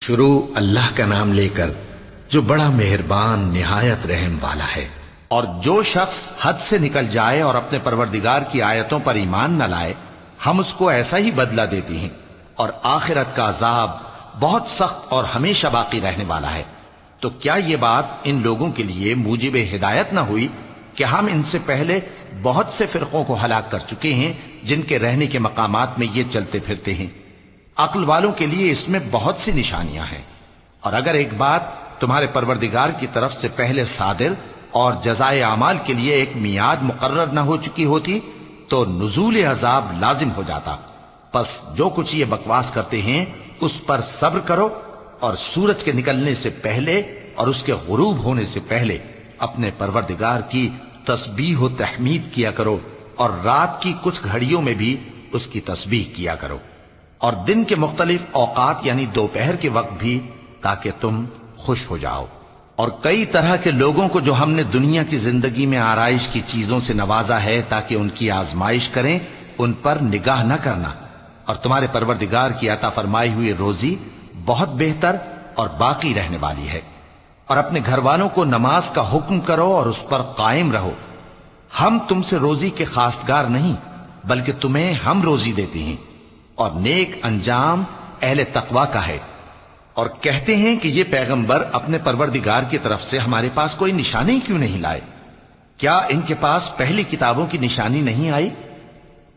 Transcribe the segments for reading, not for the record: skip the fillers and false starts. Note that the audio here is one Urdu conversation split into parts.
شروع اللہ کا نام لے کر جو بڑا مہربان نہایت رحم والا ہے۔ اور جو شخص حد سے نکل جائے اور اپنے پروردگار کی آیتوں پر ایمان نہ لائے ہم اس کو ایسا ہی بدلہ دیتی ہیں، اور آخرت کا عذاب بہت سخت اور ہمیشہ باقی رہنے والا ہے۔ تو کیا یہ بات ان لوگوں کے لیے موجب ہدایت نہ ہوئی کہ ہم ان سے پہلے بہت سے فرقوں کو ہلاک کر چکے ہیں جن کے رہنے کے مقامات میں یہ چلتے پھرتے ہیں۔ عقل والوں کے لیے اس میں بہت سی نشانیاں ہیں، اور اگر ایک بات تمہارے پروردگار کی طرف سے پہلے صادر اور جزائے اعمال کے لیے ایک میعاد مقرر نہ ہو چکی ہوتی تو نزول عذاب لازم ہو جاتا۔ پس جو کچھ یہ بکواس کرتے ہیں اس پر صبر کرو، اور سورج کے نکلنے سے پہلے اور اس کے غروب ہونے سے پہلے اپنے پروردگار کی تسبیح و تحمید کیا کرو، اور رات کی کچھ گھڑیوں میں بھی اس کی تسبیح کیا کرو، اور دن کے مختلف اوقات یعنی دوپہر کے وقت بھی، تاکہ تم خوش ہو جاؤ۔ اور کئی طرح کے لوگوں کو جو ہم نے دنیا کی زندگی میں آرائش کی چیزوں سے نوازا ہے تاکہ ان کی آزمائش کریں، ان پر نگاہ نہ کرنا، اور تمہارے پروردگار کی عطا فرمائی ہوئی روزی بہت بہتر اور باقی رہنے والی ہے۔ اور اپنے گھر والوں کو نماز کا حکم کرو اور اس پر قائم رہو۔ ہم تم سے روزی کے خواستگار نہیں، بلکہ تمہیں ہم روزی دیتے ہیں، اور نیک انجام اہل تقوی کا ہے۔ اور کہتے ہیں کہ یہ پیغمبر اپنے پروردگار کی طرف سے ہمارے پاس کوئی نشانی کیوں نہیں لائے؟ کیا ان کے پاس پہلی کتابوں کی نشانی نہیں آئی؟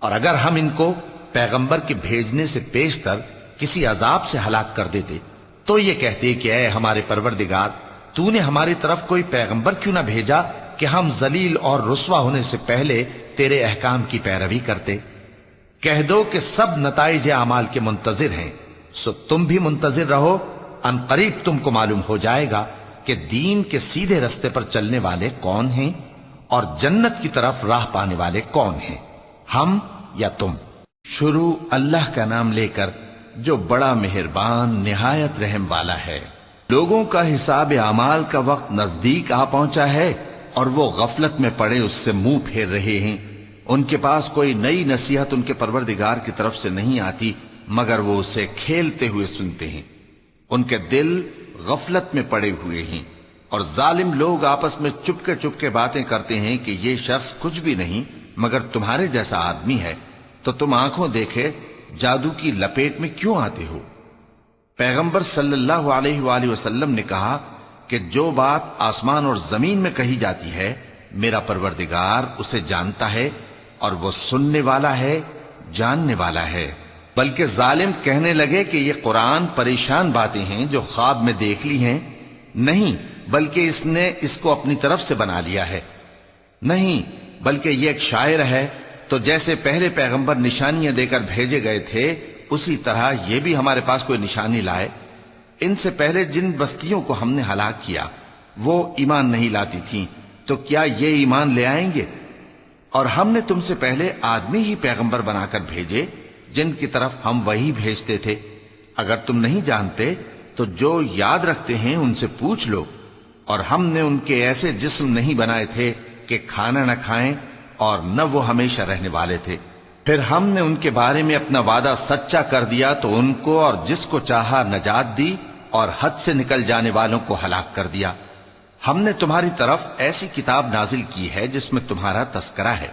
اور اگر ہم ان کو پیغمبر کے بھیجنے سے پیشتر کسی عذاب سے ہلاک کر دیتے تو یہ کہتے کہ اے ہمارے پروردگار، تو نے ہماری طرف کوئی پیغمبر کیوں نہ بھیجا کہ ہم ذلیل اور رسوا ہونے سے پہلے تیرے احکام کی پیروی کرتے۔ کہہ دو کہ سب نتائج اعمال کے منتظر ہیں، سو تم بھی منتظر رہو، ان قریب تم کو معلوم ہو جائے گا کہ دین کے سیدھے رستے پر چلنے والے کون ہیں اور جنت کی طرف راہ پانے والے کون ہیں، ہم یا تم۔ شروع اللہ کا نام لے کر جو بڑا مہربان نہایت رحم والا ہے۔ لوگوں کا حساب اعمال کا وقت نزدیک آ پہنچا ہے اور وہ غفلت میں پڑے اس سے منہ پھیر رہے ہیں۔ ان کے پاس کوئی نئی نصیحت ان کے پروردگار کی طرف سے نہیں آتی مگر وہ اسے کھیلتے ہوئے سنتے ہیں۔ ان کے دل غفلت میں پڑے ہوئے ہیں، اور ظالم لوگ آپس میں چپکے باتیں کرتے ہیں کہ یہ شخص کچھ بھی نہیں مگر تمہارے جیسا آدمی ہے، تو تم آنکھوں دیکھے جادو کی لپیٹ میں کیوں آتے ہو؟ پیغمبر صلی اللہ علیہ وآلہ وسلم نے کہا کہ جو بات آسمان اور زمین میں کہی جاتی ہے میرا پروردگار اسے جانتا ہے، اور وہ سننے والا ہے، جاننے والا ہے۔ بلکہ ظالم کہنے لگے کہ یہ قرآن پریشان باتیں ہیں جو خواب میں دیکھ لی ہیں، نہیں بلکہ اس نے اس کو اپنی طرف سے بنا لیا ہے، نہیں بلکہ یہ ایک شاعر ہے۔ تو جیسے پہلے پیغمبر نشانیاں دے کر بھیجے گئے تھے اسی طرح یہ بھی ہمارے پاس کوئی نشانی لائے۔ ان سے پہلے جن بستیوں کو ہم نے ہلاک کیا وہ ایمان نہیں لاتی تھیں، تو کیا یہ ایمان لے آئیں گے؟ اور ہم نے تم سے پہلے آدمی ہی پیغمبر بنا کر بھیجے جن کی طرف ہم وہی بھیجتے تھے۔ اگر تم نہیں جانتے تو جو یاد رکھتے ہیں ان سے پوچھ لو۔ اور ہم نے ان کے ایسے جسم نہیں بنائے تھے کہ کھانا نہ کھائیں اور نہ وہ ہمیشہ رہنے والے تھے۔ پھر ہم نے ان کے بارے میں اپنا وعدہ سچا کر دیا تو ان کو اور جس کو چاہا نجات دی، اور حد سے نکل جانے والوں کو ہلاک کر دیا۔ ہم نے تمہاری طرف ایسی کتاب نازل کی ہے جس میں تمہارا تذکرہ ہے،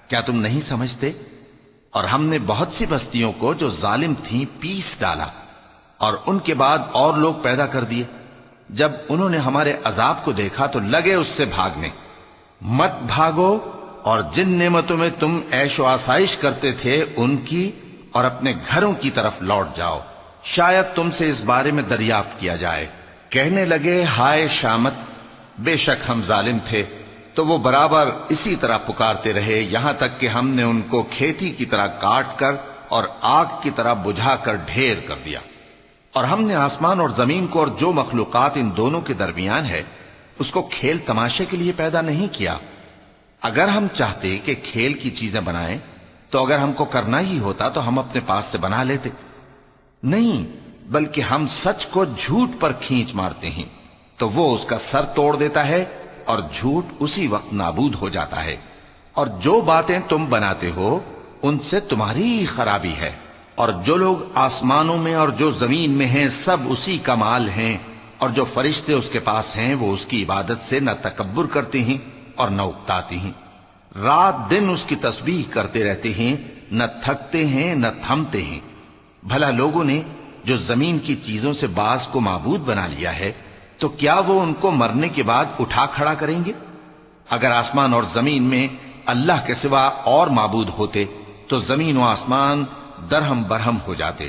کیا تم نہیں سمجھتے؟ اور ہم نے بہت سی بستیوں کو جو ظالم تھیں پیس ڈالا، اور ان کے بعد اور لوگ پیدا کر دیے۔ جب انہوں نے ہمارے عذاب کو دیکھا تو لگے اس سے بھاگنے۔ مت بھاگو، اور جن نعمتوں میں تم عیش و آسائش کرتے تھے ان کی اور اپنے گھروں کی طرف لوٹ جاؤ، شاید تم سے اس بارے میں دریافت کیا جائے۔ کہنے لگے ہائے شامت، بے شک ہم ظالم تھے۔ تو وہ برابر اسی طرح پکارتے رہے یہاں تک کہ ہم نے ان کو کھیتی کی طرح کاٹ کر اور آگ کی طرح بجھا کر ڈھیر کر دیا۔ اور ہم نے آسمان اور زمین کو اور جو مخلوقات ان دونوں کے درمیان ہے اس کو کھیل تماشے کے لیے پیدا نہیں کیا۔ اگر ہم چاہتے کہ کھیل کی چیزیں بنائیں تو اگر ہم کو کرنا ہی ہوتا تو ہم اپنے پاس سے بنا لیتے، نہیں بلکہ ہم سچ کو جھوٹ پر کھینچ مارتے ہیں تو وہ اس کا سر توڑ دیتا ہے اور جھوٹ اسی وقت نابود ہو جاتا ہے۔ اور جو باتیں تم بناتے ہو ان سے تمہاری ہی خرابی ہے، اور جو لوگ آسمانوں میں اور جو زمین میں ہیں سب اسی کا مال ہیں، اور جو فرشتے اس کے پاس ہیں وہ اس کی عبادت سے نہ تکبر کرتے ہیں اور نہ اکتاتے ہیں، رات دن اس کی تسبیح کرتے رہتے ہیں، نہ تھکتے ہیں نہ تھمتے ہیں۔ بھلا لوگوں نے جو زمین کی چیزوں سے بعض کو معبود بنا لیا ہے، تو کیا وہ ان کو مرنے کے بعد اٹھا کھڑا کریں گے؟ اگر آسمان اور زمین میں اللہ کے سوا اور معبود ہوتے تو زمین و آسمان درہم برہم ہو جاتے۔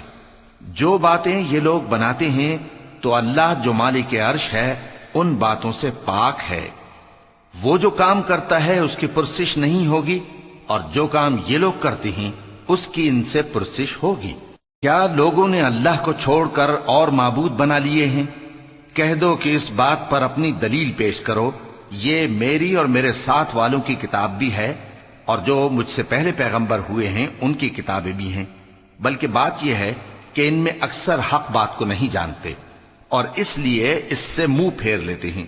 جو باتیں یہ لوگ بناتے ہیں تو اللہ جو مالک عرش ہے ان باتوں سے پاک ہے۔ وہ جو کام کرتا ہے اس کی پرسش نہیں ہوگی، اور جو کام یہ لوگ کرتے ہیں اس کی ان سے پرسش ہوگی۔ کیا لوگوں نے اللہ کو چھوڑ کر اور معبود بنا لیے ہیں؟ کہہ دو کہ اس بات پر اپنی دلیل پیش کرو، یہ میری اور میرے ساتھ والوں کی کتاب بھی ہے، اور جو مجھ سے پہلے پیغمبر ہوئے ہیں ان کی کتابیں بھی ہیں، بلکہ بات یہ ہے کہ ان میں اکثر حق بات کو نہیں جانتے، اور اس لیے اس سے منہ پھیر لیتے ہیں۔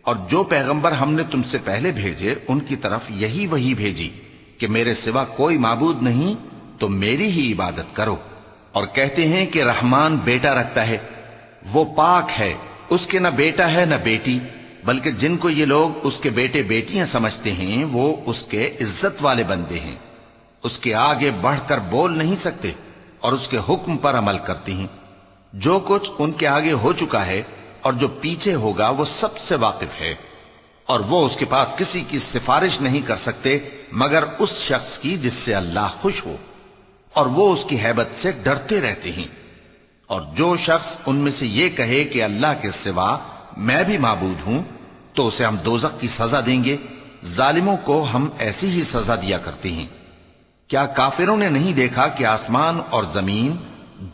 اور جو پیغمبر ہم نے تم سے پہلے بھیجے ان کی طرف یہی وحی بھیجی کہ میرے سوا کوئی معبود نہیں تو میری ہی عبادت کرو، اور کہتے ہیں کہ رحمان بیٹا رکھتا ہے، وہ پاک ہے، اس کے نہ بیٹا ہے نہ بیٹی، بلکہ جن کو یہ لوگ اس کے بیٹے بیٹیاں سمجھتے ہیں وہ اس کے عزت والے بندے ہیں، اس کے آگے بڑھ کر بول نہیں سکتے اور اس کے حکم پر عمل کرتے ہیں۔ جو کچھ ان کے آگے ہو چکا ہے اور جو پیچھے ہوگا وہ سب سے واقف ہے، اور وہ اس کے پاس کسی کی سفارش نہیں کر سکتے مگر اس شخص کی جس سے اللہ خوش ہو، اور وہ اس کی ہیبت سے ڈرتے رہتے ہیں۔ اور جو شخص ان میں سے یہ کہے کہ اللہ کے سوا میں بھی معبود ہوں تو اسے ہم دوزخ کی سزا دیں گے، ظالموں کو ہم ایسی ہی سزا دیا کرتے ہیں۔ کیا کافروں نے نہیں دیکھا کہ آسمان اور زمین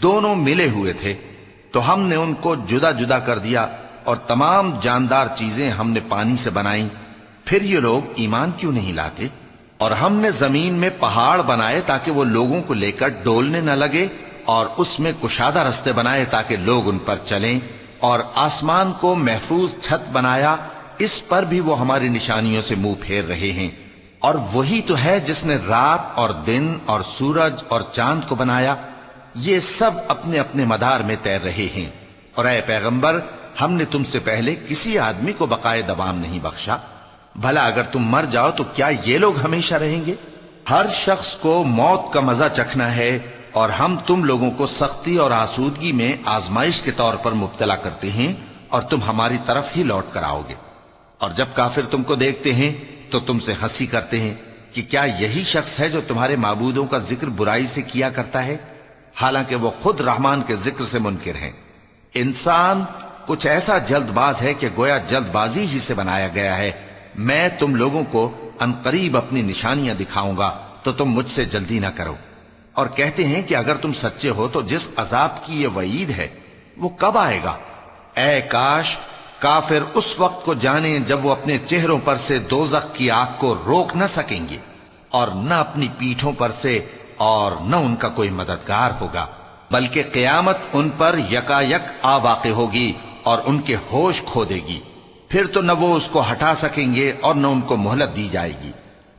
دونوں ملے ہوئے تھے تو ہم نے ان کو جدا جدا کر دیا، اور تمام جاندار چیزیں ہم نے پانی سے بنائیں، پھر یہ لوگ ایمان کیوں نہیں لاتے؟ اور ہم نے زمین میں پہاڑ بنائے تاکہ وہ لوگوں کو لے کر ڈولنے نہ لگے، اور اس میں کشادہ رستے بنائے تاکہ لوگ ان پر چلیں، اور آسمان کو محفوظ چھت بنایا، اس پر بھی وہ ہماری نشانیوں سے منہ پھیر رہے ہیں۔ اور وہی تو ہے جس نے رات اور دن اور سورج اور چاند کو بنایا، یہ سب اپنے اپنے مدار میں تیر رہے ہیں۔ اور اے پیغمبر، ہم نے تم سے پہلے کسی آدمی کو بقائے دوام نہیں بخشا، بھلا اگر تم مر جاؤ تو کیا یہ لوگ ہمیشہ رہیں گے؟ ہر شخص کو موت کا مزہ چکھنا ہے، اور ہم تم لوگوں کو سختی اور آسودگی میں آزمائش کے طور پر مبتلا کرتے ہیں، اور تم ہماری طرف ہی لوٹ کر آؤ گے۔ اور جب کافر تم کو دیکھتے ہیں تو تم سے ہنسی کرتے ہیں کہ کیا یہی شخص ہے جو تمہارے معبودوں کا ذکر برائی سے کیا کرتا ہے، حالانکہ وہ خود رحمان کے ذکر سے منکر ہیں۔ انسان کچھ ایسا جلد باز ہے کہ گویا جلد بازی ہی سے بنایا گیا ہے۔ میں تم لوگوں کو عنقریب اپنی نشانیاں دکھاؤں گا تو تم مجھ سے جلدی نہ کرو۔ اور کہتے ہیں کہ اگر تم سچے ہو تو جس عذاب کی یہ وعید ہے وہ کب آئے گا؟ اے کاش کافر اس وقت کو جانیں جب وہ اپنے چہروں پر سے دوزخ کی آگ کو روک نہ سکیں گے، اور نہ اپنی پیٹھوں پر سے، اور نہ ان کا کوئی مددگار ہوگا، بلکہ قیامت ان پر یکا یک آ واقع ہوگی اور ان کے ہوش کھو دے گی، پھر تو نہ وہ اس کو ہٹا سکیں گے اور نہ ان کو مہلت دی جائے گی۔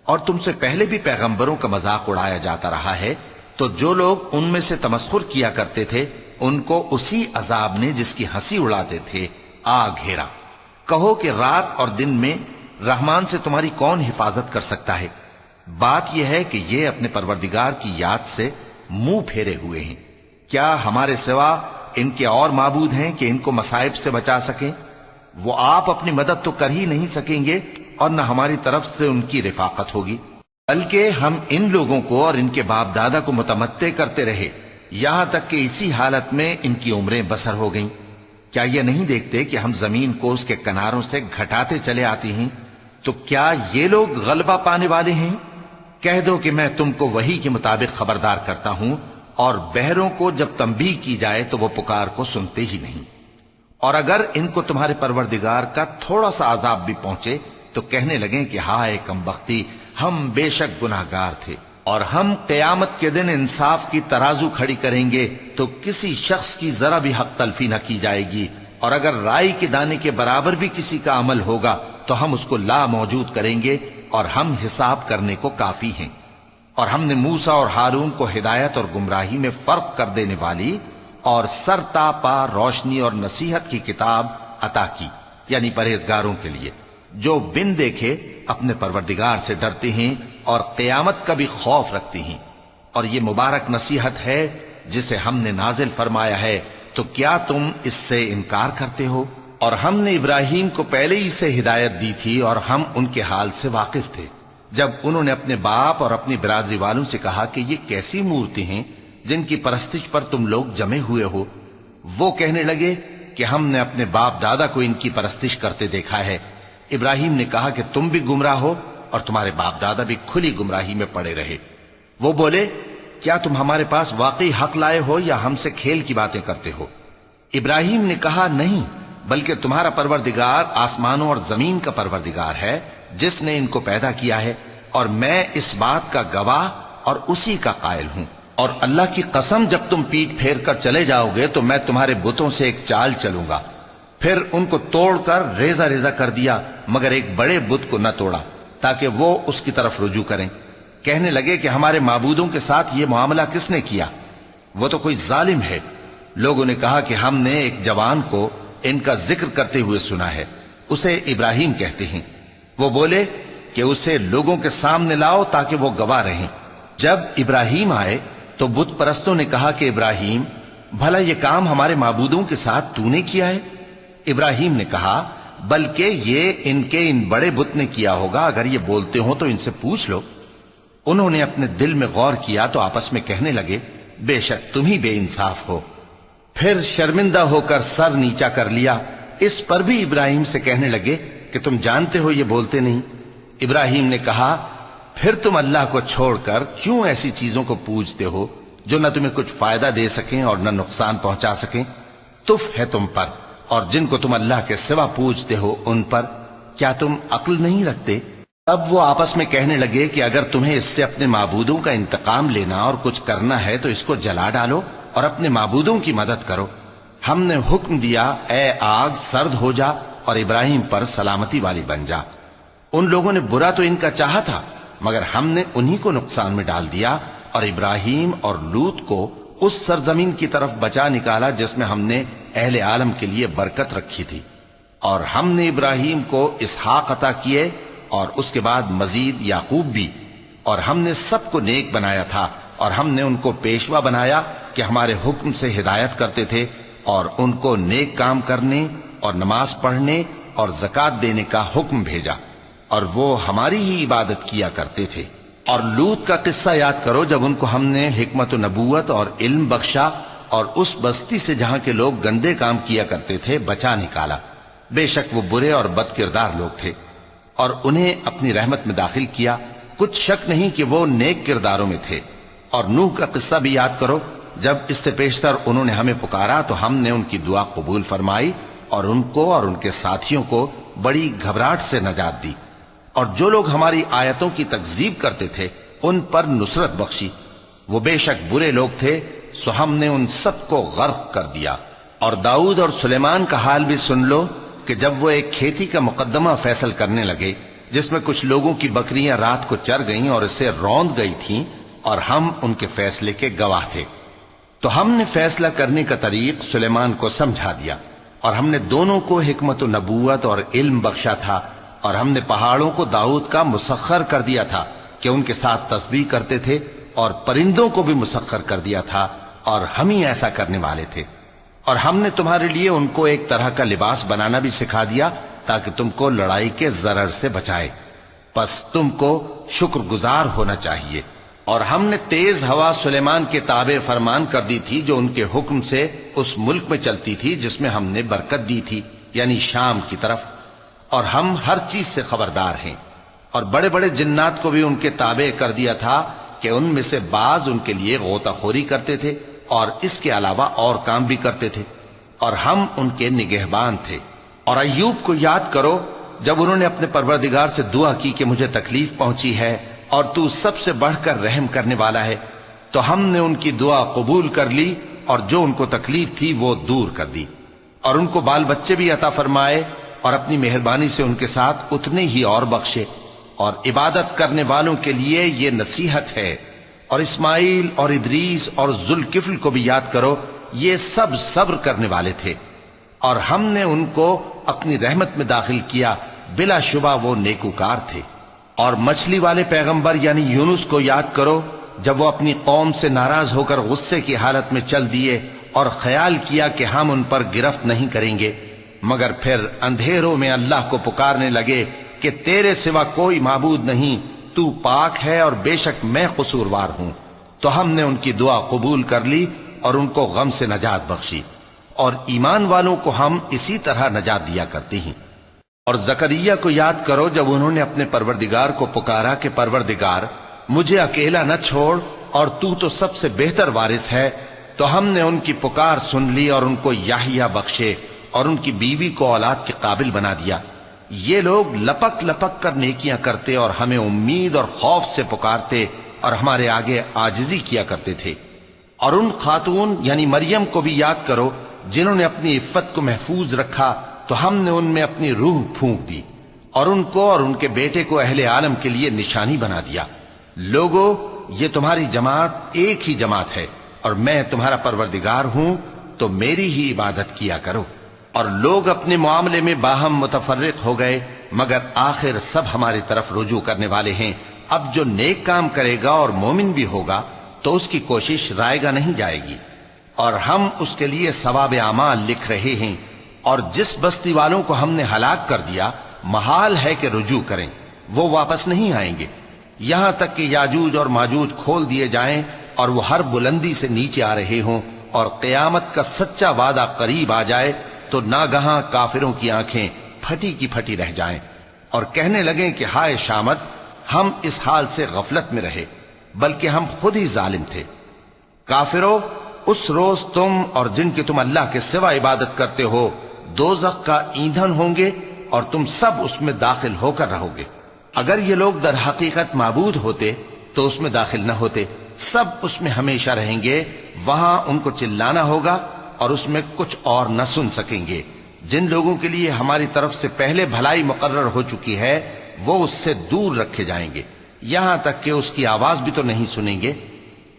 اور تم سے پہلے بھی پیغمبروں کا مذاق اڑایا جاتا رہا ہے، تو جو لوگ ان میں سے تمسخر کیا کرتے تھے ان کو اسی عذاب نے جس کی ہنسی اڑاتے تھے آ گھیرا۔ کہو کہ رات اور دن میں رحمان سے تمہاری کون حفاظت کر سکتا ہے؟ بات یہ ہے کہ یہ اپنے پروردگار کی یاد سے منہ پھیرے ہوئے ہیں۔ کیا ہمارے سوا ان کے اور معبود ہیں کہ ان کو مصائب سے بچا سکیں؟ وہ آپ اپنی مدد تو کر ہی نہیں سکیں گے، اور نہ ہماری طرف سے ان کی رفاقت ہوگی، بلکہ ہم ان لوگوں کو اور ان کے باپ دادا کو متمتع کرتے رہے یہاں تک کہ اسی حالت میں ان کی عمریں بسر ہو گئیں۔ کیا یہ نہیں دیکھتے کہ ہم زمین کو اس کے کناروں سے گھٹاتے چلے آتے ہیں؟ تو کیا یہ لوگ غلبہ پانے والے ہیں؟ کہہ دو کہ میں تم کو وحی کے مطابق خبردار کرتا ہوں، اور بہروں کو جب تنبیہ کی جائے تو وہ پکار کو سنتے ہی نہیں۔ اور اگر ان کو تمہارے پروردگار کا تھوڑا سا عذاب بھی پہنچے تو کہنے لگیں کہ ہائے کم بختی، ہم بے شک گناہگار تھے۔ اور ہم قیامت کے دن انصاف کی ترازو کھڑی کریں گے تو کسی شخص کی ذرا بھی حق تلفی نہ کی جائے گی، اور اگر رائی کے دانے کے برابر بھی کسی کا عمل ہوگا تو ہم اس کو لا موجود کریں گے، اور ہم حساب کرنے کو کافی ہیں۔ اور ہم نے موسیٰ اور ہارون کو ہدایت اور گمراہی میں فرق کر دینے والی اور سر تا پا روشنی اور نصیحت کی کتاب عطا کی، یعنی پرہیزگاروں کے لیے جو بن دیکھے اپنے پروردگار سے ڈرتے ہیں اور قیامت کا بھی خوف رکھتے ہیں۔ اور یہ مبارک نصیحت ہے جسے ہم نے نازل فرمایا ہے، تو کیا تم اس سے انکار کرتے ہو؟ اور ہم نے ابراہیم کو پہلے ہی سے ہدایت دی تھی اور ہم ان کے حال سے واقف تھے جب انہوں نے اپنے باپ اور اپنی برادری والوں سے کہا کہ یہ کیسی مورتی ہیں جن کی پرستش پر تم لوگ جمے ہوئے ہو۔ وہ کہنے لگے کہ ہم نے اپنے باپ دادا کو ان کی پرستش کرتے دیکھا ہے۔ ابراہیم نے کہا کہ تم بھی گمراہ ہو اور تمہارے باپ دادا بھی کھلی گمراہی میں پڑے رہے۔ وہ بولے، کیا تم ہمارے پاس واقعی حق لائے ہو یا ہم سے کھیل کی باتیں کرتے ہو؟ ابراہیم نے کہا، نہیں، بلکہ تمہارا پروردگار آسمانوں اور زمین کا پروردگار ہے جس نے ان کو پیدا کیا ہے، اور میں اس بات کا گواہ اور اسی کا قائل ہوں۔ اور اللہ کی قسم، جب تم پیٹ پھیر کر چلے جاؤ گے تو میں تمہارے بتوں سے ایک چال چلوں گا۔ پھر ان کو توڑ کر ریزہ ریزہ کر دیا، مگر ایک بڑے بت کو نہ توڑا تاکہ وہ اس کی طرف رجوع کریں۔ کہنے لگے کہ ہمارے معبودوں کے ساتھ یہ معاملہ کس نے کیا؟ وہ تو کوئی ظالم ہے۔ لوگوں نے کہا کہ ہم نے ایک جوان کو ان کا ذکر کرتے ہوئے سنا ہے، اسے ابراہیم کہتے ہیں۔ وہ بولے کہ اسے لوگوں کے سامنے لاؤ تاکہ وہ گواہ رہیں۔ جب ابراہیم آئے تو بت پرستوں نے کہا کہ ابراہیم، بھلا یہ کام ہمارے معبودوں کے ساتھ تو نے کیا ہے؟ ابراہیم نے کہا، بلکہ یہ ان بڑے بت نے کیا ہوگا، اگر یہ بولتے ہوں تو ان سے پوچھ لو۔ انہوں نے اپنے دل میں غور کیا تو آپس میں کہنے لگے، بے شک تم ہی بے انصاف ہو۔ پھر شرمندہ ہو کر سر نیچا کر لیا۔ اس پر بھی ابراہیم سے کہنے لگے کہ تم جانتے ہو یہ بولتے نہیں۔ ابراہیم نے کہا، پھر تم اللہ کو چھوڑ کر کیوں ایسی چیزوں کو پوجتے ہو جو نہ تمہیں کچھ فائدہ دے سکیں اور نہ نقصان پہنچا سکیں؟ تف ہے تم پر اور جن کو تم اللہ کے سوا پوجتے ہو ان پر، کیا تم عقل نہیں رکھتے؟ تب وہ آپس میں کہنے لگے کہ اگر تمہیں اس سے اپنے معبودوں کا انتقام لینا اور کچھ کرنا ہے تو اس کو جلا ڈالو اور اپنے معبودوں کی مدد کرو۔ ہم نے حکم دیا، اے آگ سرد ہو جا اور ابراہیم پر سلامتی والی بن جا۔ ان لوگوں نے برا تو ان کا چاہا تھا، مگر ہم نے انہی کو نقصان میں ڈال دیا اور ابراہیم اور لوط کو اس سرزمین کی طرف بچا نکالا جس میں ہم نے اہل عالم کے لیے برکت رکھی تھی۔ اور ہم نے ابراہیم کو اسحاق عطا کیے اور اس کے بعد مزید یعقوب بھی، اور ہم نے سب کو نیک بنایا تھا اور ہم نے ان کو پیشوا بنایا کہ ہمارے حکم سے ہدایت کرتے تھے اور ان کو نیک کام کرنے اور نماز پڑھنے اور زکوٰۃ دینے کا حکم بھیجا، اور وہ ہماری ہی عبادت کیا کرتے تھے۔ اور لوط کا قصہ یاد کرو جب ان کو ہم نے حکمت و نبوت اور علم بخشا اور اس بستی سے جہاں کے لوگ گندے کام کیا کرتے تھے بچا نکالا۔ بے شک وہ برے اور بد کردار لوگ تھے، اور انہیں اپنی رحمت میں داخل کیا، کچھ شک نہیں کہ وہ نیک کرداروں میں تھے۔ اور نوح کا قصہ بھی یاد کرو، جب اس سے پیشتر انہوں نے ہمیں پکارا تو ہم نے ان کی دعا قبول فرمائی اور ان کو اور ان کے ساتھیوں کو بڑی گھبراہٹ سے نجات دی۔ اور جو لوگ ہماری آیتوں کی تکذیب کرتے تھے ان پر نصرت بخشی، وہ بے شک برے لوگ تھے، سو ہم نے ان سب کو غرق کر دیا۔ اور داؤد اور سلیمان کا حال بھی سن لو کہ جب وہ ایک کھیتی کا مقدمہ فیصل کرنے لگے جس میں کچھ لوگوں کی بکریاں رات کو چر گئیں اور اسے روند گئی تھیں، اور ہم ان کے فیصلے کے گواہ تھے، تو ہم نے فیصلہ کرنے کا طریق سلیمان کو سمجھا دیا، اور ہم نے دونوں کو حکمت و نبوت اور علم بخشا تھا، اور ہم نے پہاڑوں کو داؤد کا مسخر کر دیا تھا کہ ان کے ساتھ تسبیح کرتے تھے، اور پرندوں کو بھی مسخر کر دیا تھا، اور ہم ہی ایسا کرنے والے تھے۔ اور ہم نے تمہارے لیے ان کو ایک طرح کا لباس بنانا بھی سکھا دیا تاکہ تم کو لڑائی کے ضرر سے بچائے، پس تم کو شکر گزار ہونا چاہیے۔ اور ہم نے تیز ہوا سلیمان کے تابع فرمان کر دی تھی جو ان کے حکم سے اس ملک میں چلتی تھی جس میں ہم نے برکت دی تھی، یعنی شام کی طرف، اور ہم ہر چیز سے خبردار ہیں۔ اور بڑے بڑے جنات کو بھی ان کے تابع کر دیا تھا کہ ان میں سے بعض ان کے لیے غوطہ خوری کرتے تھے اور اس کے علاوہ اور کام بھی کرتے تھے، اور ہم ان کے نگہبان تھے۔ اور ایوب کو یاد کرو جب انہوں نے اپنے پروردگار سے دعا کی کہ مجھے تکلیف پہنچی ہے اور تو سب سے بڑھ کر رحم کرنے والا ہے، تو ہم نے ان کی دعا قبول کر لی اور جو ان کو تکلیف تھی وہ دور کر دی، اور ان کو بال بچے بھی عطا فرمائے اور اپنی مہربانی سے ان کے ساتھ اتنے ہی اور بخشے۔ اور عبادت کرنے والوں کے لیے یہ نصیحت ہے۔ اور اسماعیل اور ادریس اور ذوالکفل کو بھی یاد کرو، یہ سب صبر کرنے والے تھے، اور ہم نے ان کو اپنی رحمت میں داخل کیا، بلا شبہ وہ نیکوکار تھے۔ اور مچھلی والے پیغمبر یعنی یونس کو یاد کرو، جب وہ اپنی قوم سے ناراض ہو کر غصے کی حالت میں چل دیے اور خیال کیا کہ ہم ان پر گرفت نہیں کریں گے، مگر پھر اندھیروں میں اللہ کو پکارنے لگے کہ تیرے سوا کوئی معبود نہیں، تو پاک ہے اور بے شک میں قصوروار ہوں، تو ہم نے ان کی دعا قبول کر لی اور ان کو غم سے نجات بخشی، اور ایمان والوں کو ہم اسی طرح نجات دیا کرتے ہیں۔ اور زکریا کو یاد کرو، جب انہوں نے اپنے پروردگار کو پکارا کہ پروردگار مجھے اکیلا نہ چھوڑ اور تو سب سے بہتر وارث ہے، تو ہم نے ان کی پکار سن لی اور ان کو یحییٰ بخشے اور ان کی بیوی کو اولاد کے قابل بنا دیا۔ یہ لوگ لپک لپک کر نیکیاں کرتے اور ہمیں امید اور خوف سے پکارتے اور ہمارے آگے عاجزی کیا کرتے تھے۔ اور ان خاتون یعنی مریم کو بھی یاد کرو، جنہوں نے اپنی عفت کو محفوظ رکھا، تو ہم نے ان میں اپنی روح پھونک دی اور ان کو اور ان کے بیٹے کو اہل عالم کے لیے نشانی بنا دیا۔ لوگو، یہ تمہاری جماعت ایک ہی جماعت ہے اور میں تمہارا پروردگار ہوں، تو میری ہی عبادت کیا کرو۔ اور لوگ اپنے معاملے میں باہم متفرق ہو گئے، مگر آخر سب ہماری طرف رجوع کرنے والے ہیں۔ اب جو نیک کام کرے گا اور مومن بھی ہوگا تو اس کی کوشش رائے گا نہیں جائے گی، اور ہم اس کے لیے ثواب اعمال لکھ رہے ہیں۔ اور جس بستی والوں کو ہم نے ہلاک کر دیا، محال ہے کہ رجوع کریں، وہ واپس نہیں آئیں گے، یہاں تک کہ یاجوج اور ماجوج کھول دیے جائیں اور وہ ہر بلندی سے نیچے آ رہے ہوں، اور قیامت کا سچا وعدہ قریب آ جائے تو ناگہاں کافروں کی آنکھیں پھٹی کی پھٹی رہ جائیں اور کہنے لگیں کہ ہائے شامت، ہم اس حال سے غفلت میں رہے، بلکہ ہم خود ہی ظالم تھے۔ کافروں، اس روز تم اور جن کی تم اللہ کے سوا عبادت کرتے ہو دوزخ کا ایندھن ہوں گے، اور تم سب اس میں داخل ہو کر رہو گے۔ اگر یہ لوگ در حقیقت معبود ہوتے تو اس میں داخل نہ ہوتے، سب اس میں ہمیشہ رہیں گے، وہاں ان کو چلانا ہوگا اور اس میں کچھ اور نہ سن سکیں گے۔ جن لوگوں کے لیے ہماری طرف سے پہلے بھلائی مقرر ہو چکی ہے، وہ اس سے دور رکھے جائیں گے، یہاں تک کہ اس کی آواز بھی تو نہیں سنیں گے،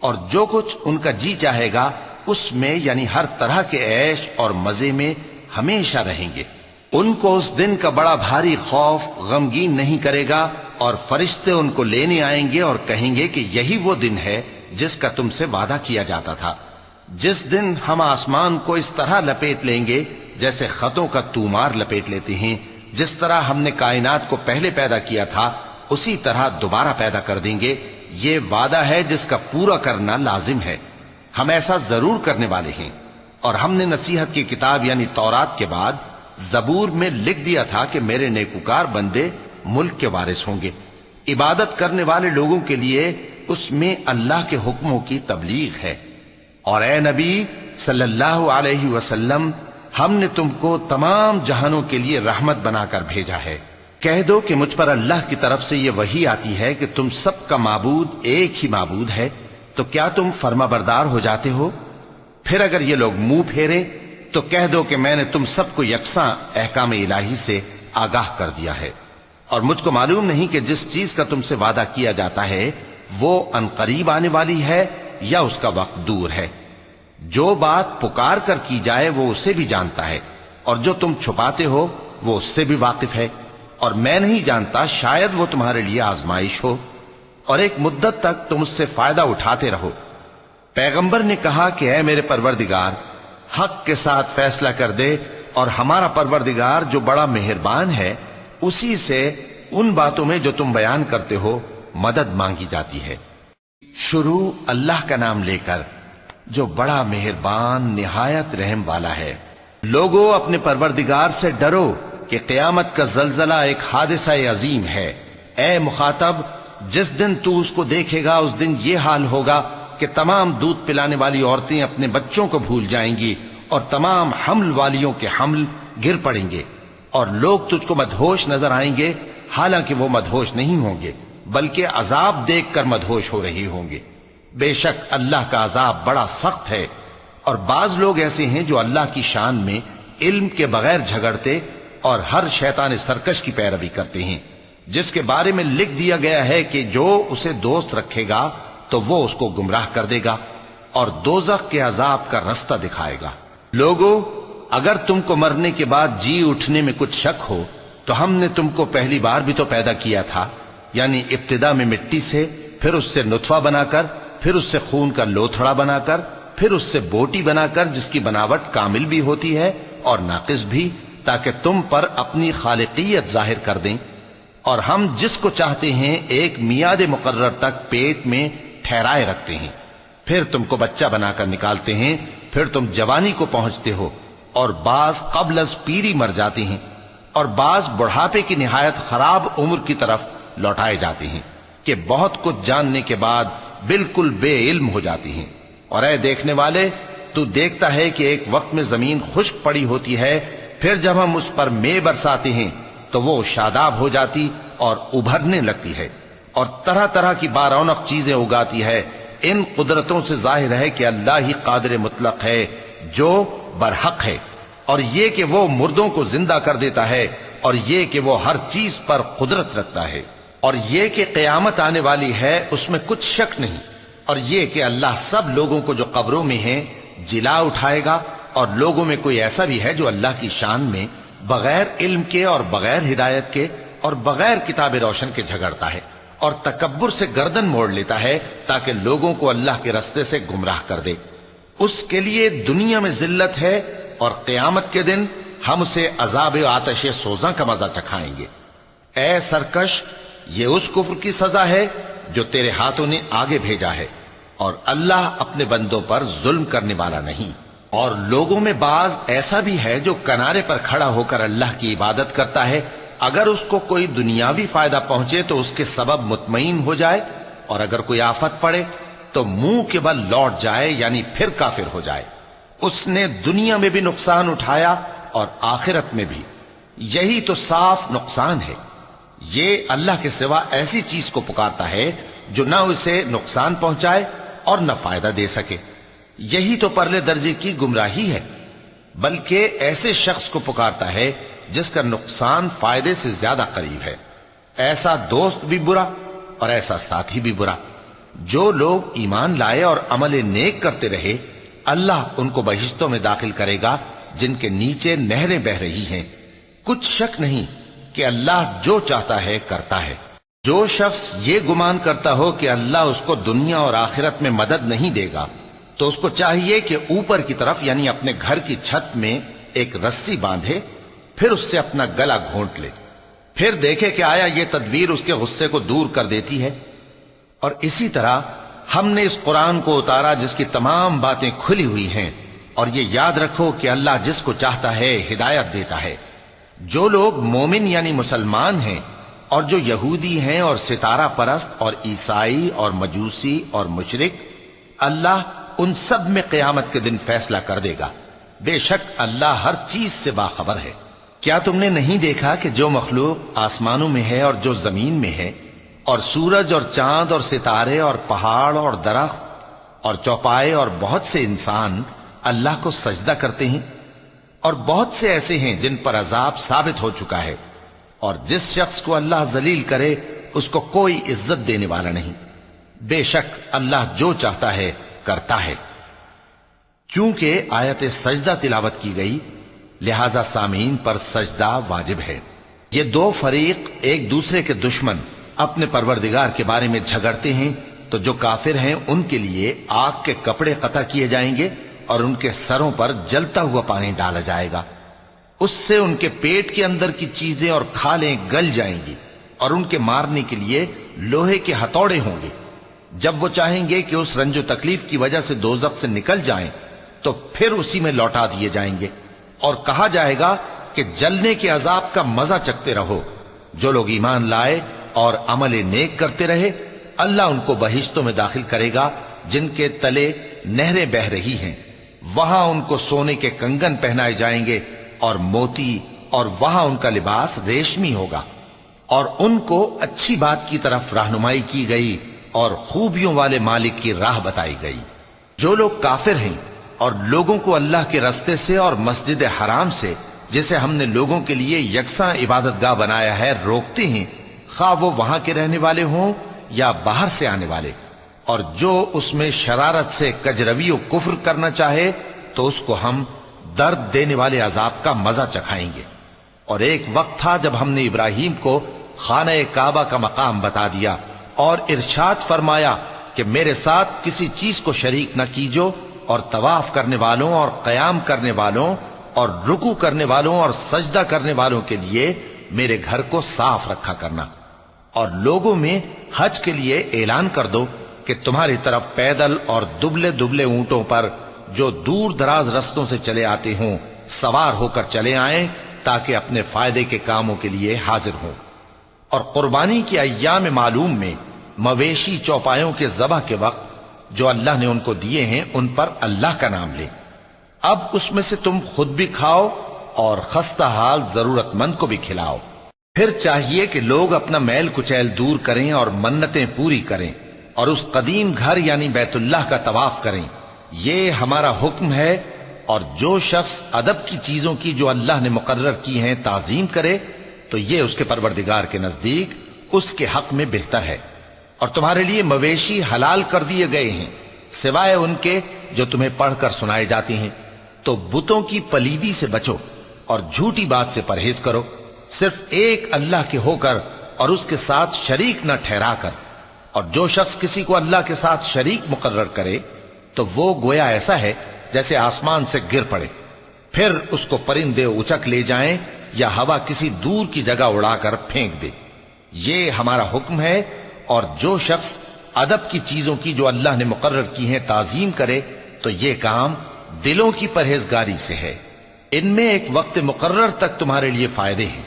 اور جو کچھ ان کا جی چاہے گا اس میں یعنی ہر طرح کے عیش اور مزے میں ہمیشہ رہیں گے۔ ان کو اس دن کا بڑا بھاری خوف غمگین نہیں کرے گا، اور فرشتے ان کو لینے آئیں گے اور کہیں گے کہ یہی وہ دن ہے جس کا تم سے وعدہ کیا جاتا تھا، جس دن ہم آسمان کو اس طرح لپیٹ لیں گے جیسے خطوں کا تومار لپیٹ لیتے ہیں، جس طرح ہم نے کائنات کو پہلے پیدا کیا تھا اسی طرح دوبارہ پیدا کر دیں گے۔ یہ وعدہ ہے جس کا پورا کرنا لازم ہے، ہم ایسا ضرور کرنے والے ہیں۔ اور ہم نے نصیحت کی کتاب یعنی تورات کے بعد زبور میں لکھ دیا تھا کہ میرے نیکوکار بندے ملک کے وارث ہوں گے۔ عبادت کرنے والے لوگوں کے لیے اس میں اللہ کے حکموں کی تبلیغ ہے۔ اور اے نبی صلی اللہ علیہ وسلم، ہم نے تم کو تمام جہانوں کے لیے رحمت بنا کر بھیجا ہے۔ کہہ دو کہ مجھ پر اللہ کی طرف سے یہ وحی آتی ہے کہ تم سب کا معبود ایک ہی معبود ہے، تو کیا تم فرما بردار ہو جاتے ہو؟ پھر اگر یہ لوگ منہ پھیریں تو کہہ دو کہ میں نے تم سب کو یکساں احکام الہی سے آگاہ کر دیا ہے، اور مجھ کو معلوم نہیں کہ جس چیز کا تم سے وعدہ کیا جاتا ہے وہ عنقریب آنے والی ہے یا اس کا وقت دور ہے۔ جو بات پکار کر کی جائے وہ اسے بھی جانتا ہے، اور جو تم چھپاتے ہو وہ اس سے بھی واقف ہے، اور میں نہیں جانتا، شاید وہ تمہارے لیے آزمائش ہو، اور ایک مدت تک تم اس سے فائدہ اٹھاتے رہو۔ پیغمبر نے کہا کہ اے میرے پروردگار، حق کے ساتھ فیصلہ کر دے، اور ہمارا پروردگار جو بڑا مہربان ہے اسی سے ان باتوں میں جو تم بیان کرتے ہو مدد مانگی جاتی ہے۔ شروع اللہ کا نام لے کر جو بڑا مہربان نہایت رحم والا ہے۔ لوگو، اپنے پروردگار سے ڈرو کہ قیامت کا زلزلہ ایک حادثہ عظیم ہے۔ اے مخاطب، جس دن تو اس کو دیکھے گا اس دن یہ حال ہوگا کہ تمام دودھ پلانے والی عورتیں اپنے بچوں کو بھول جائیں گی، اور تمام حمل والیوں کے حمل گر پڑیں گے، اور لوگ تجھ کو مدہوش نظر آئیں گے، حالانکہ وہ مدہوش نہیں ہوں گے بلکہ عذاب دیکھ کر مدہوش ہو رہے ہوں گے۔ بے شک اللہ کا عذاب بڑا سخت ہے۔ اور بعض لوگ ایسے ہیں جو اللہ کی شان میں علم کے بغیر جھگڑتے اور ہر شیطان سرکش کی پیروی کرتے ہیں۔ جس کے بارے میں لکھ دیا گیا ہے کہ جو اسے دوست رکھے گا تو وہ اس کو گمراہ کر دے گا اور دوزخ کے عذاب کا رستہ دکھائے گا۔ لوگو، اگر تم کو مرنے کے بعد جی اٹھنے میں کچھ شک ہو تو ہم نے تم کو پہلی بار بھی تو پیدا کیا تھا، یعنی ابتدا میں مٹی سے، پھر اس سے نطفہ بنا کر، پھر اس سے خون کا لوتھڑا بنا کر، پھر اس سے بوٹی بنا کر جس کی بناوٹ کامل بھی ہوتی ہے اور ناقص بھی، تاکہ تم پر اپنی خالقیت ظاہر کر دیں۔ اور ہم جس کو چاہتے ہیں ایک میعاد مقرر تک پیٹ میں ٹھہرائے رکھتے ہیں، پھر تم کو بچہ بنا کر نکالتے ہیں، پھر تم جوانی کو پہنچتے ہو، اور بعض قبل از پیری مر جاتے ہیں، اور بعض بڑھاپے کی نہایت خراب عمر کی طرف لوٹائے جاتے ہیں کہ بہت کچھ جاننے کے بعد بالکل بے علم ہو جاتی ہیں۔ اور اے دیکھنے والے، تو دیکھتا ہے کہ ایک وقت میں زمین خشک پڑی ہوتی ہے، پھر جب ہم اس پر مے برساتے ہیں تو وہ شاداب ہو جاتی اور ابھرنے لگتی ہے اور طرح طرح کی بارونق چیزیں اگاتی ہے۔ ان قدرتوں سے ظاہر ہے کہ اللہ ہی قادر مطلق ہے جو برحق ہے، اور یہ کہ وہ مردوں کو زندہ کر دیتا ہے، اور یہ کہ وہ ہر چیز پر قدرت رکھتا ہے، اور یہ کہ قیامت آنے والی ہے اس میں کچھ شک نہیں، اور یہ کہ اللہ سب لوگوں کو جو قبروں میں ہیں جلا اٹھائے گا، اور لوگوں میں کوئی ایسا بھی ہے جو اللہ کی شان میں بغیر علم کے اور بغیر ہدایت کے اور بغیر کتاب روشن کے جھگڑتا ہے اور تکبر سے گردن موڑ لیتا ہے تاکہ لوگوں کو اللہ کے رستے سے گمراہ کر دے۔ اس کے لیے دنیا میں ذلت ہے، اور قیامت کے دن ہم اسے عذاب آتش سوزاں کا مزہ چکھائیں گے۔ اے سرکش، یہ اس کفر کی سزا ہے جو تیرے ہاتھوں نے آگے بھیجا ہے، اور اللہ اپنے بندوں پر ظلم کرنے والا نہیں۔ اور لوگوں میں بعض ایسا بھی ہے جو کنارے پر کھڑا ہو کر اللہ کی عبادت کرتا ہے، اگر اس کو کوئی دنیاوی فائدہ پہنچے تو اس کے سبب مطمئن ہو جائے، اور اگر کوئی آفت پڑے تو منہ کے بل لوٹ جائے، یعنی پھر کافر ہو جائے۔ اس نے دنیا میں بھی نقصان اٹھایا اور آخرت میں بھی، یہی تو صاف نقصان ہے۔ یہ اللہ کے سوا ایسی چیز کو پکارتا ہے جو نہ اسے نقصان پہنچائے اور نہ فائدہ دے سکے، یہی تو پرلے درجے کی گمراہی ہے۔ بلکہ ایسے شخص کو پکارتا ہے جس کا نقصان فائدے سے زیادہ قریب ہے۔ ایسا دوست بھی برا اور ایسا ساتھی بھی برا۔ جو لوگ ایمان لائے اور عمل نیک کرتے رہے، اللہ ان کو بہشتوں میں داخل کرے گا جن کے نیچے نہریں بہ رہی ہیں۔ کچھ شک نہیں کہ اللہ جو چاہتا ہے کرتا ہے۔ جو شخص یہ گمان کرتا ہو کہ اللہ اس کو دنیا اور آخرت میں مدد نہیں دے گا، تو اس کو چاہیے کہ اوپر کی طرف یعنی اپنے گھر کی چھت میں ایک رسی باندھے، پھر اس سے اپنا گلا گھونٹ لے، پھر دیکھے کہ آیا یہ تدبیر اس کے غصے کو دور کر دیتی ہے۔ اور اسی طرح ہم نے اس قرآن کو اتارا جس کی تمام باتیں کھلی ہوئی ہیں، اور یہ یاد رکھو کہ اللہ جس کو چاہتا ہے ہدایت دیتا ہے۔ جو لوگ مومن یعنی مسلمان ہیں اور جو یہودی ہیں اور ستارہ پرست اور عیسائی اور مجوسی اور مشرک، اللہ ان سب میں قیامت کے دن فیصلہ کر دے گا۔ بے شک اللہ ہر چیز سے باخبر ہے۔ کیا تم نے نہیں دیکھا کہ جو مخلوق آسمانوں میں ہے اور جو زمین میں ہے، اور سورج اور چاند اور ستارے اور پہاڑ اور درخت اور چوپائے اور بہت سے انسان اللہ کو سجدہ کرتے ہیں، اور بہت سے ایسے ہیں جن پر عذاب ثابت ہو چکا ہے، اور جس شخص کو اللہ ذلیل کرے اس کو کوئی عزت دینے والا نہیں۔ بے شک اللہ جو چاہتا ہے کرتا ہے۔ چونکہ آیت سجدہ تلاوت کی گئی لہذا سامعین پر سجدہ واجب ہے۔ یہ دو فریق ایک دوسرے کے دشمن اپنے پروردگار کے بارے میں جھگڑتے ہیں، تو جو کافر ہیں ان کے لیے آگ کے کپڑے قطع کیے جائیں گے اور ان کے سروں پر جلتا ہوا پانی ڈالا جائے گا، اس سے ان کے پیٹ کے اندر کی چیزیں اور کھالیں گل جائیں گی، اور ان کے مارنے کے لیے لوہے کے ہتھوڑے ہوں گے۔ جب وہ چاہیں گے کہ اس رنج و تکلیف کی وجہ سے دوزخ سے نکل جائیں تو پھر اسی میں لوٹا دیے جائیں گے، اور کہا جائے گا کہ جلنے کے عذاب کا مزہ چکھتے رہو۔ جو لوگ ایمان لائے اور عمل نیک کرتے رہے، اللہ ان کو بہشتوں میں داخل کرے گا جن کے تلے نہریں بہ رہی ہیں، وہاں ان کو سونے کے کنگن پہنائے جائیں گے اور موتی، اور وہاں ان کا لباس ریشمی ہوگا، اور ان کو اچھی بات کی طرف رہنمائی کی گئی اور خوبیوں والے مالک کی راہ بتائی گئی۔ جو لوگ کافر ہیں اور لوگوں کو اللہ کے رستے سے اور مسجد حرام سے، جسے ہم نے لوگوں کے لیے یکساں عبادت گاہ بنایا ہے، روکتے ہیں، خواہ وہ وہاں کے رہنے والے ہوں یا باہر سے آنے والے، اور جو اس میں شرارت سے کجروی و کفر کرنا چاہے تو اس کو ہم درد دینے والے عذاب کا مزہ چکھائیں گے۔ اور ایک وقت تھا جب ہم نے ابراہیم کو خانہ کعبہ کا مقام بتا دیا اور ارشاد فرمایا کہ میرے ساتھ کسی چیز کو شریک نہ کیجو، اور طواف کرنے والوں اور قیام کرنے والوں اور رکوع کرنے والوں اور سجدہ کرنے والوں کے لیے میرے گھر کو صاف رکھا کرنا، اور لوگوں میں حج کے لیے اعلان کر دو کہ تمہاری طرف پیدل اور دبلے دبلے اونٹوں پر جو دور دراز رستوں سے چلے آتے ہوں سوار ہو کر چلے آئیں، تاکہ اپنے فائدے کے کاموں کے لیے حاضر ہوں۔ اور قربانی کے ایام معلوم میں مویشی چوپایوں کے ذبح کے وقت جو اللہ نے ان کو دیے ہیں ان پر اللہ کا نام لیں۔ اب اس میں سے تم خود بھی کھاؤ اور خستہ حال ضرورت مند کو بھی کھلاؤ۔ پھر چاہیے کہ لوگ اپنا میل کچیل دور کریں اور منتیں پوری کریں اور اس قدیم گھر یعنی بیت اللہ کا طواف کریں، یہ ہمارا حکم ہے۔ اور جو شخص ادب کی چیزوں کی جو اللہ نے مقرر کی ہیں تعظیم کرے تو یہ اس کے پروردگار کے نزدیک اس کے حق میں بہتر ہے۔ اور تمہارے لیے مویشی حلال کر دیے گئے ہیں سوائے ان کے جو تمہیں پڑھ کر سنائے جاتے ہیں، تو بتوں کی پلیدی سے بچو اور جھوٹی بات سے پرہیز کرو، صرف ایک اللہ کے ہو کر اور اس کے ساتھ شریک نہ ٹھہرا کر۔ اور جو شخص کسی کو اللہ کے ساتھ شریک مقرر کرے تو وہ گویا ایسا ہے جیسے آسمان سے گر پڑے، پھر اس کو پرندے اچک لے جائیں یا ہوا کسی دور کی جگہ اڑا کر پھینک دے۔ یہ ہمارا حکم ہے۔ اور جو شخص ادب کی چیزوں کی جو اللہ نے مقرر کی ہیں تعظیم کرے تو یہ کام دلوں کی پرہیزگاری سے ہے۔ ان میں ایک وقت مقرر تک تمہارے لیے فائدے ہیں،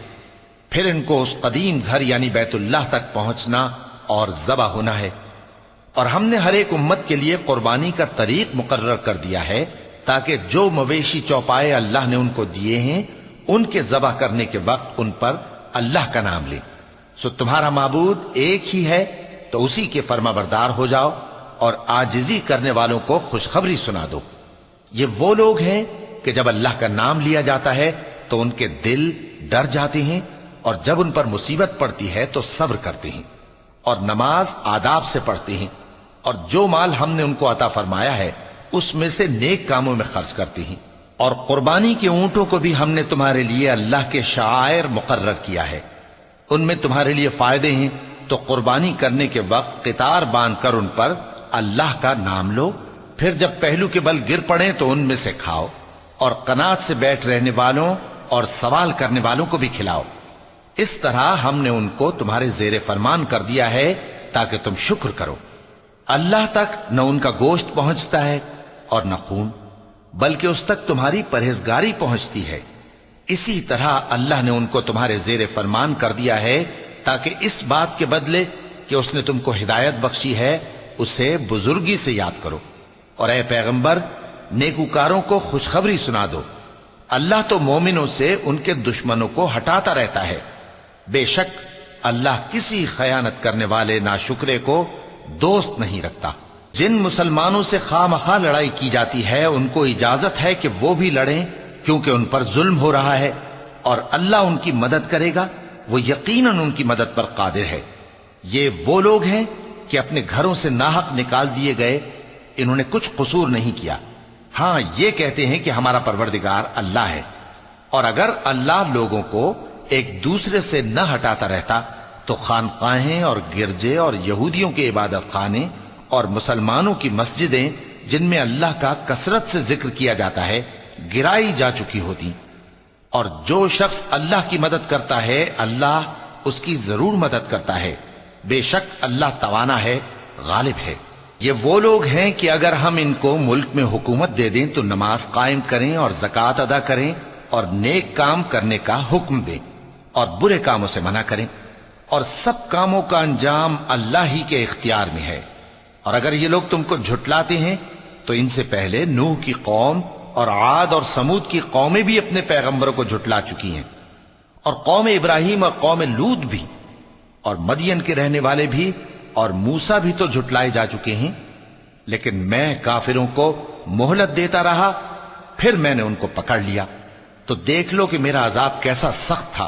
پھر ان کو اس قدیم گھر یعنی بیت اللہ تک پہنچنا اور ذبح ہونا ہے۔ اور ہم نے ہر ایک امت کے لیے قربانی کا طریق مقرر کر دیا ہے تاکہ جو مویشی چوپائے اللہ نے ان کو دیے ہیں ان کے ذبح کرنے کے وقت ان پر اللہ کا نام لیں۔ سو تمہارا معبود ایک ہی ہے تو اسی کے فرما بردار ہو جاؤ اور عاجزی کرنے والوں کو خوشخبری سنا دو۔ یہ وہ لوگ ہیں کہ جب اللہ کا نام لیا جاتا ہے تو ان کے دل ڈر جاتے ہیں، اور جب ان پر مصیبت پڑتی ہے تو صبر کرتے ہیں اور نماز آداب سے پڑھتے ہیں، اور جو مال ہم نے ان کو عطا فرمایا ہے اس میں سے نیک کاموں میں خرچ کرتے ہیں۔ اور قربانی کے اونٹوں کو بھی ہم نے تمہارے لیے اللہ کے شعائر مقرر کیا ہے، ان میں تمہارے لیے فائدے ہیں، تو قربانی کرنے کے وقت قطار باندھ کر ان پر اللہ کا نام لو، پھر جب پہلو کے بل گر پڑیں تو ان میں سے کھاؤ، اور قناعت سے بیٹھ رہنے والوں اور سوال کرنے والوں کو بھی کھلاؤ۔ اس طرح ہم نے ان کو تمہارے زیر فرمان کر دیا ہے تاکہ تم شکر کرو۔ اللہ تک نہ ان کا گوشت پہنچتا ہے اور نہ خون، بلکہ اس تک تمہاری پرہیزگاری پہنچتی ہے۔ اسی طرح اللہ نے ان کو تمہارے زیر فرمان کر دیا ہے تاکہ اس بات کے بدلے کہ اس نے تم کو ہدایت بخشی ہے اسے بزرگی سے یاد کرو۔ اور اے پیغمبر، نیکوکاروں کو خوشخبری سنا دو، اللہ تو مومنوں سے ان کے دشمنوں کو ہٹاتا رہتا ہے۔ بے شک اللہ کسی خیانت کرنے والے ناشکرے کو دوست نہیں رکھتا۔ جن مسلمانوں سے خواہ مخواہ لڑائی کی جاتی ہے ان کو اجازت ہے کہ وہ بھی لڑیں، کیونکہ ان پر ظلم ہو رہا ہے، اور اللہ ان کی مدد کرے گا، وہ یقیناً ان کی مدد پر قادر ہے۔ یہ وہ لوگ ہیں کہ اپنے گھروں سے ناحق نکال دیے گئے، انہوں نے کچھ قصور نہیں کیا، ہاں یہ کہتے ہیں کہ ہمارا پروردگار اللہ ہے۔ اور اگر اللہ لوگوں کو ایک دوسرے سے نہ ہٹاتا رہتا تو خانقاہیں اور گرجے اور یہودیوں کے عبادت خانے اور مسلمانوں کی مسجدیں جن میں اللہ کا کثرت سے ذکر کیا جاتا ہے گرائی جا چکی ہوتی۔ اور جو شخص اللہ کی مدد کرتا ہے اللہ اس کی ضرور مدد کرتا ہے، بے شک اللہ توانا ہے، غالب ہے۔ یہ وہ لوگ ہیں کہ اگر ہم ان کو ملک میں حکومت دے دیں تو نماز قائم کریں اور زکوٰۃ ادا کریں اور نیک کام کرنے کا حکم دیں اور برے کاموں سے منع کریں، اور سب کاموں کا انجام اللہ ہی کے اختیار میں ہے۔ اور اگر یہ لوگ تم کو جھٹلاتے ہیں تو ان سے پہلے نوح کی قوم اور عاد اور سمود کی قومیں بھی اپنے پیغمبروں کو جھٹلا چکی ہیں، اور قوم ابراہیم اور قوم لوط بھی، اور مدین کے رہنے والے بھی، اور موسیٰ بھی تو جھٹلائے جا چکے ہیں۔ لیکن میں کافروں کو مہلت دیتا رہا، پھر میں نے ان کو پکڑ لیا، تو دیکھ لو کہ میرا عذاب کیسا سخت تھا۔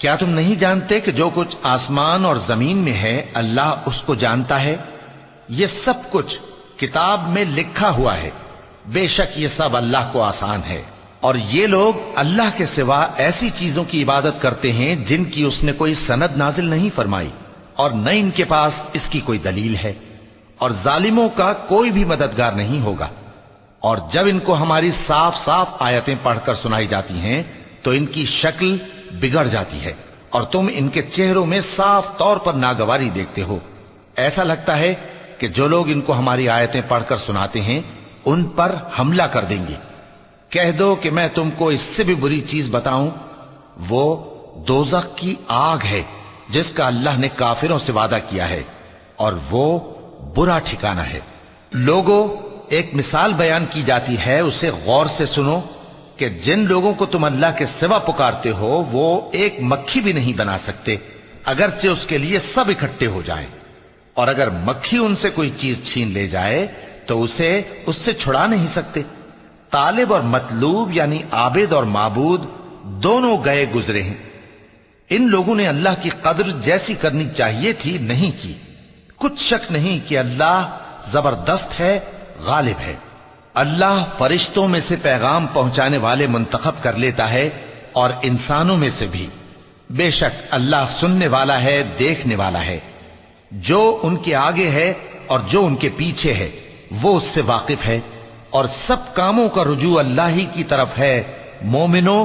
کیا تم نہیں جانتے کہ جو کچھ آسمان اور زمین میں ہے اللہ اس کو جانتا ہے؟ یہ سب کچھ کتاب میں لکھا ہوا ہے، بے شک یہ سب اللہ کو آسان ہے۔ اور یہ لوگ اللہ کے سوا ایسی چیزوں کی عبادت کرتے ہیں جن کی اس نے کوئی سند نازل نہیں فرمائی، اور نہ ان کے پاس اس کی کوئی دلیل ہے، اور ظالموں کا کوئی بھی مددگار نہیں ہوگا۔ اور جب ان کو ہماری صاف صاف آیتیں پڑھ کر سنائی جاتی ہیں تو ان کی شکل بگڑ جاتی ہے، اور تم ان کے چہروں میں صاف طور پر ناگواری دیکھتے ہو۔ ایسا لگتا ہے کہ جو لوگ ان کو ہماری آیتیں پڑھ کر سناتے ہیں ان پر حملہ کر دیں گے۔ کہہ دو کہ میں تم کو اس سے بھی بری چیز بتاؤں، وہ دوزخ کی آگ ہے جس کا اللہ نے کافروں سے وعدہ کیا ہے، اور وہ برا ٹھکانہ ہے۔ لوگوں، ایک مثال بیان کی جاتی ہے، اسے غور سے سنو کہ جن لوگوں کو تم اللہ کے سوا پکارتے ہو وہ ایک مکھی بھی نہیں بنا سکتے، اگرچہ اس کے لیے سب اکٹھے ہو جائیں۔ اور اگر مکھی ان سے کوئی چیز چھین لے جائے تو اسے اس سے چھڑا نہیں سکتے۔ طالب اور مطلوب یعنی عابد اور معبود دونوں گئے گزرے ہیں۔ ان لوگوں نے اللہ کی قدر جیسی کرنی چاہیے تھی نہیں کی۔ کچھ شک نہیں کہ اللہ زبردست ہے، غالب ہے۔ اللہ فرشتوں میں سے پیغام پہنچانے والے منتخب کر لیتا ہے اور انسانوں میں سے بھی۔ بے شک اللہ سننے والا ہے، دیکھنے والا ہے۔ جو ان کے آگے ہے اور جو ان کے پیچھے ہے وہ اس سے واقف ہے، اور سب کاموں کا رجوع اللہ ہی کی طرف ہے۔ مومنوں،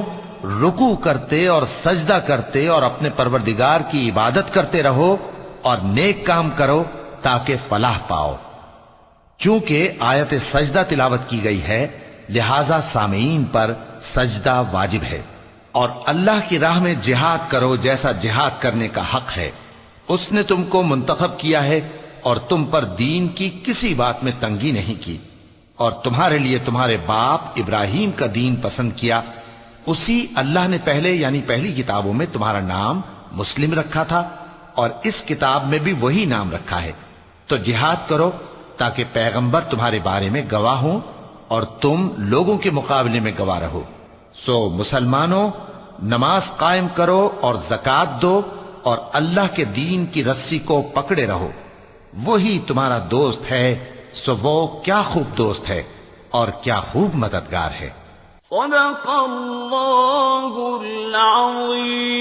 رکوع کرتے اور سجدہ کرتے اور اپنے پروردگار کی عبادت کرتے رہو اور نیک کام کرو تاکہ فلاح پاؤ۔ چونکہ آیت سجدہ تلاوت کی گئی ہے لہذا سامعین پر سجدہ واجب ہے۔ اور اللہ کی راہ میں جہاد کرو جیسا جہاد کرنے کا حق ہے۔ اس نے تم کو منتخب کیا ہے اور تم پر دین کی کسی بات میں تنگی نہیں کی، اور تمہارے لیے تمہارے باپ ابراہیم کا دین پسند کیا۔ اسی اللہ نے پہلے یعنی پہلی کتابوں میں تمہارا نام مسلم رکھا تھا، اور اس کتاب میں بھی وہی نام رکھا ہے۔ تو جہاد کرو تاکہ پیغمبر تمہارے بارے میں گواہ ہوں اور تم لوگوں کے مقابلے میں گواہ رہو۔ سو مسلمانوں، نماز قائم کرو اور زکوٰۃ دو اور اللہ کے دین کی رسی کو پکڑے رہو، وہی تمہارا دوست ہے۔ سو وہ کیا خوب دوست ہے اور کیا خوب مددگار ہے۔ صدق اللہ العظیم۔